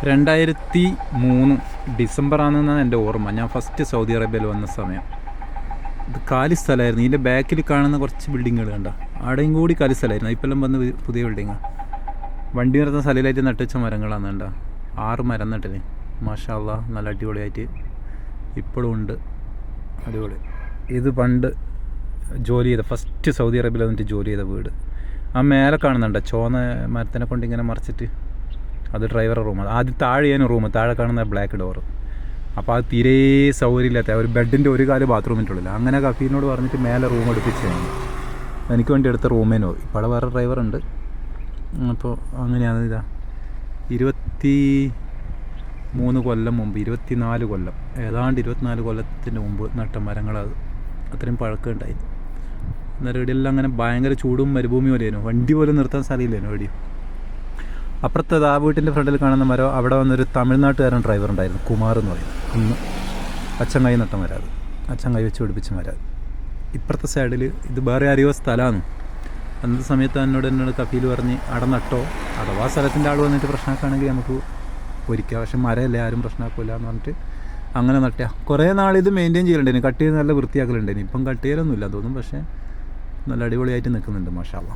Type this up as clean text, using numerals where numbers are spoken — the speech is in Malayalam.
2003 ഡിസംബർ ആണെന്നാണ് എൻ്റെ ഓർമ്മ. ഞാൻ ഫസ്റ്റ് സൗദി അറേബ്യയിൽ വന്ന സമയം. ഇത് കാലി സ്ഥലമായിരുന്നു. ഇതിൻ്റെ ബാക്കിൽ കാണുന്ന കുറച്ച് ബിൽഡിങ്ങുകൾ കണ്ട, അവിടെയും കൂടി കാലി സ്ഥലമായിരുന്നു. ഇപ്പെല്ലാം വന്ന് പുതിയ ബിൽഡിങ്ങാണ്. വണ്ടി നിർത്തുന്ന സ്ഥലമായിട്ട് നട്ടുവെച്ച മരങ്ങളാണ് കണ്ട. 6 മരം നട്ടിന്. മാഷാ അല്ലാ, നല്ല അടിപൊളിയായിട്ട് ഇപ്പോഴും ഉണ്ട്. അടിപൊളി. ഇത് പണ്ട് ജോലി ചെയ്ത, ഫസ്റ്റ് സൗദി അറേബ്യയിൽ വന്നിട്ട് ജോലി ചെയ്ത വീട്. ആ മേലെ കാണുന്നുണ്ട് ചോന്ന മരത്തിനെ കൊണ്ട് ഇങ്ങനെ മറിച്ചിട്ട്, അത് ഡ്രൈവറുടെ റൂം. ആദ്യം താഴെയാണ് റൂം, താഴെ കാണുന്ന ബ്ലാക്ക് ഡോറ്. അപ്പോൾ അത് തീരെ സൗകര്യമില്ലാത്ത ഒരു ബെഡിൻ്റെ ഒരു കാല് ബാത്റൂമിട്ടുള്ളില്ല. അങ്ങനെ കഫീലിനോട് പറഞ്ഞിട്ട് മേലെ റൂം എടുപ്പിച്ചാണ്. എനിക്ക് വേണ്ടി എടുത്ത റൂമേനോ. ഇപ്പോൾ അവിടെ വേറെ ഡ്രൈവറുണ്ട്. അപ്പോൾ അങ്ങനെയാണ്. ഇതാ 23 കൊല്ലം മുമ്പ്, 24 കൊല്ലം, ഏതാണ്ട് 24 കൊല്ലത്തിൻ്റെ മുമ്പ് നട്ട മരങ്ങളത്. അത്രയും പഴക്കം ഉണ്ടായി. അന്നേരം ഇവിടെയെല്ലാം അങ്ങനെ ഭയങ്കര ചൂടും മരുഭൂമി പോലെയായിരുന്നു. വണ്ടി പോലും നിർത്താൻ സ്ഥലമില്ലായിരുന്നു എവിടെയും. അപ്പുറത്തെ ആ വീട്ടിൻ്റെ ഫ്രണ്ടിൽ കാണുന്ന മരം, അവിടെ വന്നൊരു തമിഴ്നാട്ടുകാരൻ ഡ്രൈവർ ഉണ്ടായിരുന്നു, കുമാർ എന്ന് പറയും. അന്ന് അച്ചൻ കൈ നട്ട മരം അത്, അച്ചൻ കൈ വെച്ച് പിടിപ്പിച്ച മരം. ഇപ്പുറത്തെ സൈഡിൽ ഇത് വേറെ അറിയോ സ്ഥലമാണ്. അന്നത്തെ സമയത്ത് എന്നോട് കഫീൽ പറഞ്ഞ് അവിടെ നട്ടോ, അഥവാ സ്ഥലത്തിൻ്റെ ആൾ വന്നിട്ട് പ്രശ്നമാക്കുകയാണെങ്കിൽ നമുക്ക് ഒരിക്കാം, പക്ഷെ മരമല്ലേ ആരും പ്രശ്നമാക്കില്ല എന്ന് പറഞ്ഞിട്ട് അങ്ങനെ നട്ടിയാൽ കുറേ നാളിത് മെയിൻറ്റെയിൻ ചെയ്യലുണ്ടായിരുന്നു. കട്ട് ചെയ്ത് നല്ല വൃത്തിയാക്കലുണ്ടായിരുന്നു. ഇപ്പം കട്ട് ചെയ്യലൊന്നുമില്ല തോന്നും, പക്ഷേ നല്ല അടിപൊളിയായിട്ട് നിൽക്കുന്നുണ്ട് മാഷാ അല്ലാ.